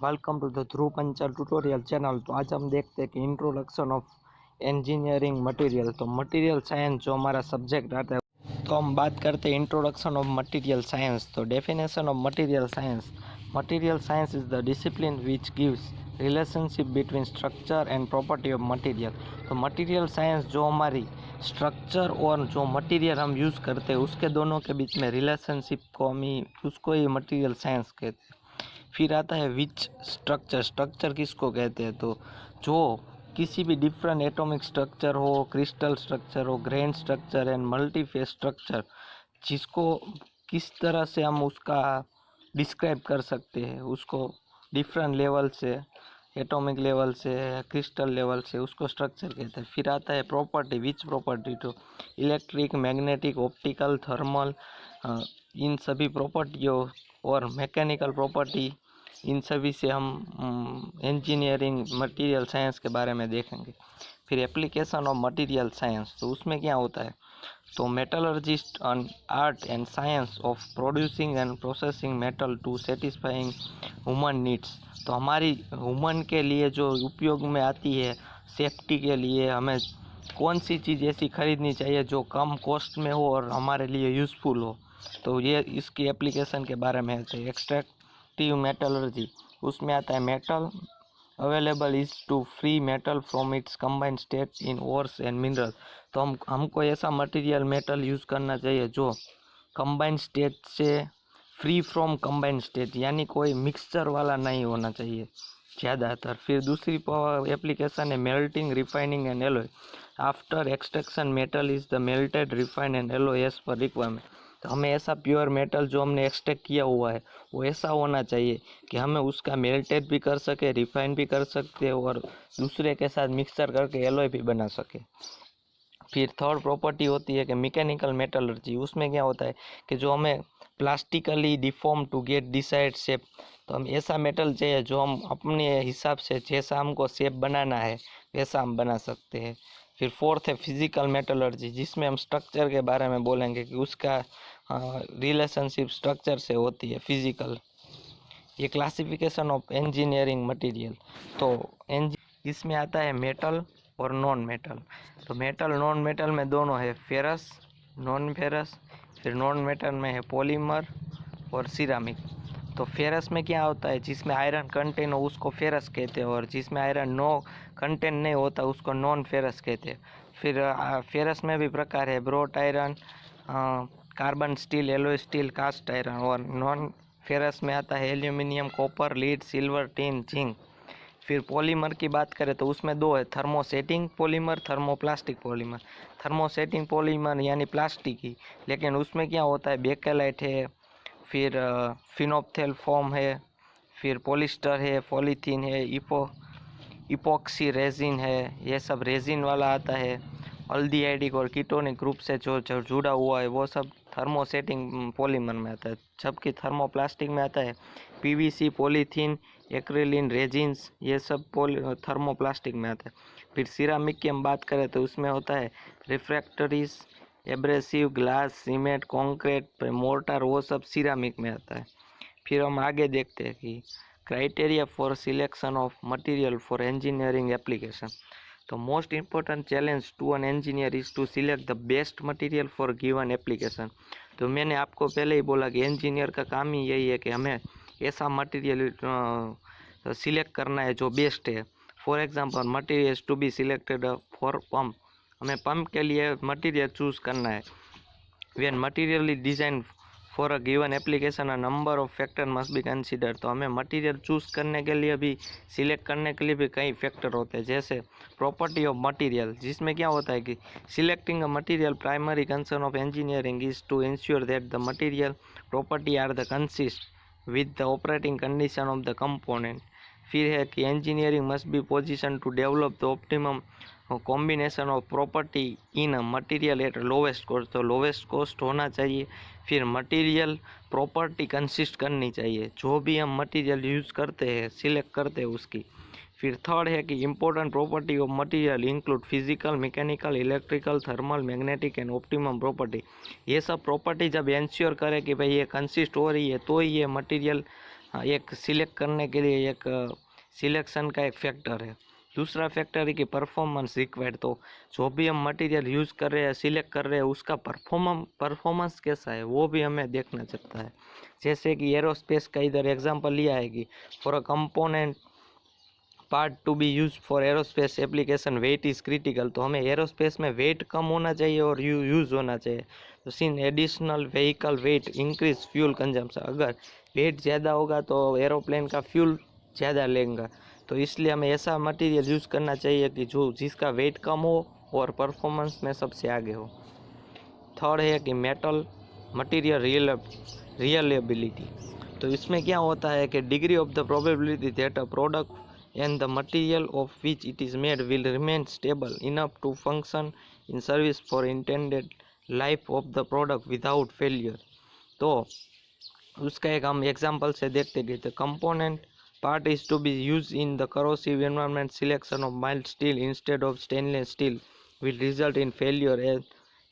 Welcome to the Dhruv Panchal tutorial channel. तो आज हम देखते हैं कि इंट्रोडक्शन ऑफ इंजीनियरिंग मटेरियल। तो मटेरियल साइंस जो हमारा सब्जेक्ट आता है, तो हम बात करते हैं इंट्रोडक्शन ऑफ मटेरियल साइंस। तो definition of material science is the discipline which gives relationship between structure and property of material. तो मटेरियल साइंस जो हमारी स्ट्रक्चर और जो मटेरियल हम यूज़ करते हैं उसके दोनों के बीच में रिलेशनशिप को हम ही उसको ही मटेरियल साइंस कहते हैं। फिर आता है विच स्ट्रक्चर किसको कहते हैं? तो जो किसी भी डिफरेंट एटॉमिक स्ट्रक्चर हो, क्रिस्टल स्ट्रक्चर हो, ग्रेन स्ट्रक्चर एंड मल्टीफेस स्ट्रक्चर, जिसको किस तरह से हम उसका डिस्क्राइब कर सकते हैं, उसको डिफरेंट लेवल से, एटॉमिक लेवल से, क्रिस्टल लेवल से, उसको स्ट्रक्चर कहते हैं। फिर आता है प्रॉपर्टी, विच प्रॉपर्टी? तो इलेक्ट्रिक, मैग्नेटिक, ऑप्टिकल, थर्मल, इन सभी प्रॉपर्टियों और मैकेनिकल प्रॉपर्टी, इन सभी से हम इंजीनियरिंग मटेरियल साइंस के बारे में देखेंगे। फिर एप्लीकेशन ऑफ मटेरियल साइंस, तो उसमें क्या होता है? तो metallurgist an art and science of producing and processing metal to satisfying human needs. तो हमारी ह्यूमन के लिए जो उपयोग में आती है, सेफ्टी के लिए हमें कौन सी चीज़ ऐसी खरीदनी चाहिए जो कम कॉस्ट में हो और हमारे लिए यूज़फुल हो, तो ये इसकी एप्लीकेशन के बारे में है। एक्सट्रैक्टिव मेटलर्जी, उसमें आता है metal available is to free metal from its combined state in ores and mineral. तो हमको ऐसा मटेरियल मेटल यूज़ करना चाहिए जो कंबाइंड स्टेट से फ्री फ्रॉम कंबाइंड स्टेट, यानी कोई मिक्सचर वाला नहीं होना चाहिए ज़्यादातर। फिर दूसरी एप्लीकेशन है melting, refining and alloy. After extraction metal is the melted, refine and alloy as per requirement. तो हमें ऐसा प्योर मेटल जो हमने एक्सट्रैक्ट किया हुआ है वो ऐसा होना चाहिए कि हमें उसका मेल्टेड भी कर सके, रिफाइन भी कर सकते और दूसरे के साथ मिक्सचर करके एलोय भी बना सके। फिर थर्ड प्रॉपर्टी होती है कि मैकेनिकल मेटलर्जी। उसमें क्या होता है कि जो हमें plastically deform to get desired shape, तो हम ऐसा मेटल चाहिए जो हम अपने हिसाब से जैसा हमको शेप बनाना है वैसा हम बना सकते हैं। फिर फोर्थ है फिजिकल मेटलर्जी, जिसमें हम स्ट्रक्चर के बारे में बोलेंगे कि उसका रिलेशनशिप स्ट्रक्चर से होती है, फिजिकल। ये क्लासिफिकेशन ऑफ इंजीनियरिंग मटेरियल। तो इसमें आता है मेटल और नॉन मेटल। तो मेटल नॉन मेटल में दोनों है, फेरस, नॉन फेरस। फिर नॉन मेटल में है पॉलीमर और सिरामिक। तो फेरस में क्या होता है? जिसमें आयरन कंटेंट हो उसको फेरस कहते हैं, और जिसमें आयरन नो कंटेंट नहीं होता उसको नॉन फेरस कहते हैं। फिर फेरस में भी प्रकार है, wrought iron, carbon steel, alloy steel, cast iron. और नॉन फेरस में आता है aluminium, copper, lead, silver, tin, zinc. फिर पॉलीमर की बात करें तो उसमें दो है, thermosetting polymer, thermoplastic polymer. Thermosetting polymer यानी प्लास्टिक ही, लेकिन उसमें क्या होता है, बेकेलाइट है, फिर फिनोप्थेल फोम है, फिर पॉलिस्टर है, पॉलीथीन है, इपॉक्सी रेजिन है, ये सब रेजिन वाला आता है। अल्डिहाइडिक और कीटोनिक ग्रुप से जो जुड़ा हुआ है वो सब थर्मोसेटिंग पॉलीमर में आता है। जबकि थर्मोप्लास्टिक में आता है पीवीसी, पॉलीथीन, एक्रिलिन, रेजिन्स, ये सब थर्मोप्लास्टिक में आता है। फिर सिरामिक की हम बात करें तो उसमें होता है refractories, abrasive, glass, cement, concrete, mortar, वो सब सिरामिक में आता है। फिर हम आगे देखते हैं कि criteria for selection of material for engineering application. तो most important challenge to an engineer is to select the best material for given application. तो मैंने आपको पहले ही बोला कि इंजीनियर का काम ही यही है कि हमें ऐसा मटेरियल सिलेक्ट करना है जो बेस्ट है। For example material to be selected for pump, हमें पंप के लिए मटेरियल चूज़ करना है। when material is designed for a given application a number of factor must be considered। तो हमें मटेरियल चूज़ करने के लिए भी, सिलेक्ट करने के लिए भी कई फैक्टर होते हैं, जैसे प्रॉपर्टी ऑफ मटेरियल, जिसमें क्या होता है कि selecting a material primary concern of engineering is to ensure that the material property are the consist with the operating condition of the component. फिर है कि engineering must be position to develop the optimum combination of property in a material at lowest cost. तो lowest cost होना चाहिए। फिर material property consist करनी चाहिए, जो भी हम मटेरियल यूज़ करते हैं, सिलेक्ट करते हैं उसकी। फिर थर्ड है कि important property of material include physical, mechanical, electrical, thermal, magnetic and optimum property. ये सब प्रॉपर्टी जब इंश्योर करे कि भाई ये कंसिस्ट हो रही है तो ही ये मटेरियल एक सिलेक्ट करने के लिए एक सिलेक्शन का एक फैक्टर है। दूसरा फैक्टर है कि परफॉर्मेंस रिक्वायर्ड। तो जो भी हम मटेरियल यूज़ कर रहे हैं, सिलेक्ट कर रहे हैं, उसका परफॉर्मेंस कैसा है वो भी हमें देखना चाहता है। जैसे कि एरोस्पेस का इधर एग्जांपल लिया है कि for a component part to be use for aerospace application weight is critical. तो हमें एरोस्पेस में वेट कम होना चाहिए और यूज़ होना चाहिए। तो since additional vehicle weight increase fuel consumption. अगर वेट ज़्यादा होगा तो एरोप्लेन का फ्यूल ज़्यादा लेगा, तो इसलिए हमें ऐसा मटेरियल यूज़ करना चाहिए कि जो जिसका वेट कम हो और परफॉर्मेंस में सबसे आगे हो। थर्ड है कि मेटल मटेरियल रियलेबिलिटी। तो इसमें क्या होता है कि degree of the probability that a product and the material of which it is made will remain stable enough to function in service for intended life of the product without failure. तो उसका एक हम example से देखते गए। The component part is to be used in the corrosive environment. Selection of mild steel instead of stainless steel will result in failure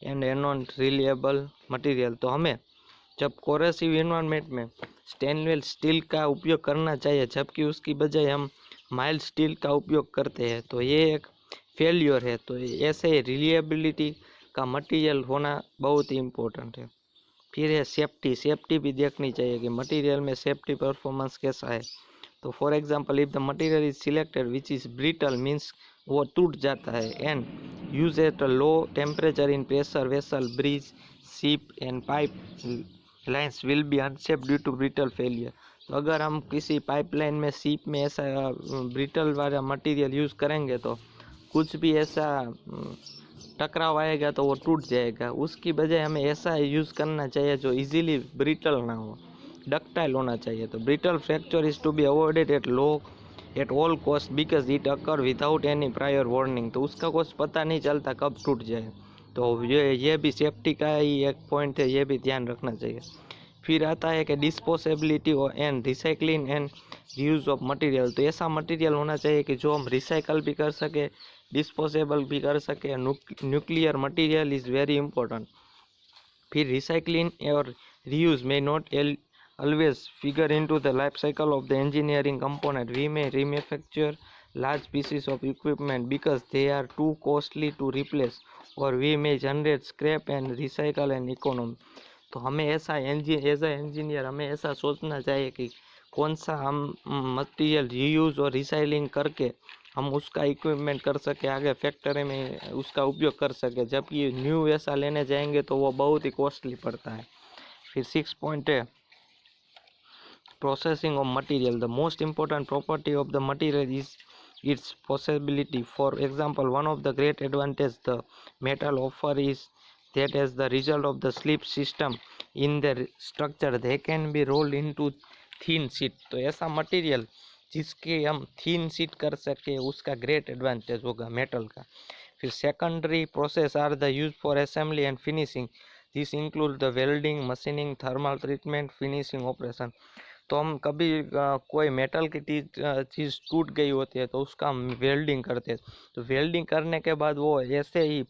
and not reliable material। तो हमें जब कोरेसिव इन्वायरमेंट में स्टेनलेस स्टील का उपयोग करना चाहिए, जबकि उसकी बजाय हम माइल्ड स्टील का उपयोग करते हैं, तो ये एक फेल्योर है। तो ऐसे रिलिएबिलिटी का मटेरियल होना बहुत ही इम्पोर्टेंट है। फिर है सेफ्टी। सेफ्टी भी देखनी चाहिए कि मटेरियल में सेफ्टी परफॉर्मेंस कैसा है। तो for example if the material is selected which is brittle means वो टूट जाता है, and use at a low temperature in pressure vessel bridge ship and pipe lines will be unsafe due to brittle failure. तो अगर हम किसी pipeline में ship में ऐसा ब्रिटल वाला मटेरियल यूज़ करेंगे तो कुछ भी ऐसा टकराव आएगा तो वो टूट जाएगा। उसकी बजाय हमें ऐसा यूज़ करना चाहिए जो इजीली ब्रिटल ना हो, डक्टाइल होना चाहिए। तो brittle fracture is to be avoided at all cost because it occur without any prior warning. तो उसका कुछ पता नहीं चलता कब टूट जाए। तो ये भी सेफ्टी का ही एक पॉइंट है, ये भी ध्यान रखना चाहिए। फिर आता है कि disposability and recycling and reuse of material. तो ऐसा मटेरियल होना चाहिए कि जो हम रिसाइकल भी कर सके, डिस्पोजेबल भी कर सके। Nuclear material is very important. फिर रिसाइकलिंग और reuse may not always figure into the life cycle of the engineering component. We may remanufacture large pieces of equipment because they are too costly to replace, or we may generate scrap and recycle and economy। तो हमें ऐसा as a engineer हमें ऐसा सोचना चाहिए कि कौन सा हम मटेरियल रीयूज़ और रिसाइलिंग करके हम उसका इक्विपमेंट कर सके, आगे फैक्ट्री में उसका उपयोग कर सके। जबकि न्यू ऐसा लेने जाएंगे तो वो बहुत ही कॉस्टली पड़ता है। फिर 6 पॉइंट है processing of material। The most important property of the material is its processability। For example, one of the great advantage the metal offer is that as the result of the slip system in their structure they can be rolled into thin sheet। तो ऐसा material जिसके हम थीन sheet कर सके उसका great advantage होगा metal का। फिर secondary process are the use for assembly and finishing. This include the welding machining thermal treatment finishing operation. तो हम कभी कोई मेटल की चीज़ टूट गई होती है तो उसका हम वेल्डिंग करते हैं। तो वेल्डिंग करने के बाद वो ऐसे ही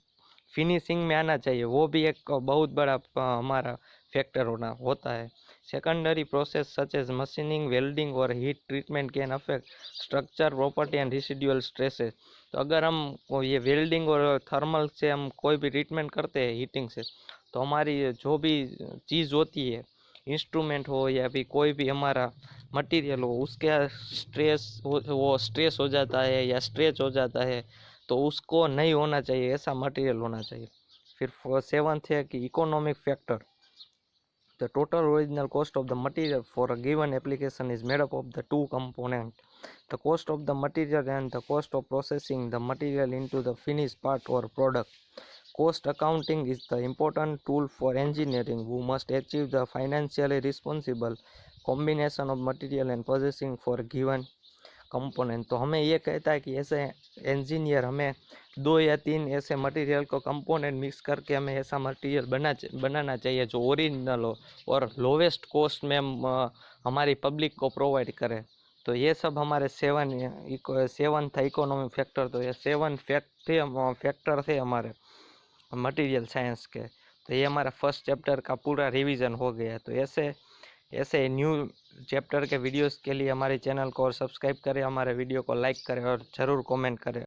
फिनिशिंग में आना चाहिए, वो भी एक बहुत बड़ा हमारा फैक्टर होता है। Secondary process such as machining welding और heat treatment can affect structure property and residual stresses. तो अगर हम ये वेल्डिंग और थर्मल से हम कोई भी ट्रीटमेंट करते हैं हीटिंग से, तो हमारी जो भी चीज़ होती है, इंस्ट्रूमेंट हो या भी कोई भी हमारा मटेरियल हो, उसके वो स्ट्रेस हो जाता है या स्ट्रेच हो जाता है, तो उसको नहीं होना चाहिए, ऐसा मटेरियल होना चाहिए। फिर 7th है कि economic factor. The total original cost of the material for a given application is made up of the two components, the cost of the material and the cost of processing the material into the finished part or product. Cost accounting is the important tool for engineering who must achieve the financially responsible combination of material and processing for a given component. तो हमें ये कहता है कि ऐसे engineer हमें 2 या 3 ऐसे मटेरियल को कंपोनेंट मिक्स करके हमें ऐसा मटेरियल बनाना चाहिए जो ओरिजिनल हो और लोवेस्ट कॉस्ट में हमारी पब्लिक को प्रोवाइड करे। तो ये सब हमारे 7 था इकोनॉमिक फैक्टर। तो ये 7 फैक्टर थे हमारे मटेरियल साइंस के। तो ये हमारा फर्स्ट चैप्टर का पूरा रिवीजन हो गया। तो ऐसे ऐसे न्यू चैप्टर के वीडियोस के लिए हमारे चैनल को और सब्सक्राइब करें, हमारे वीडियो को लाइक करें और ज़रूर कमेंट करें।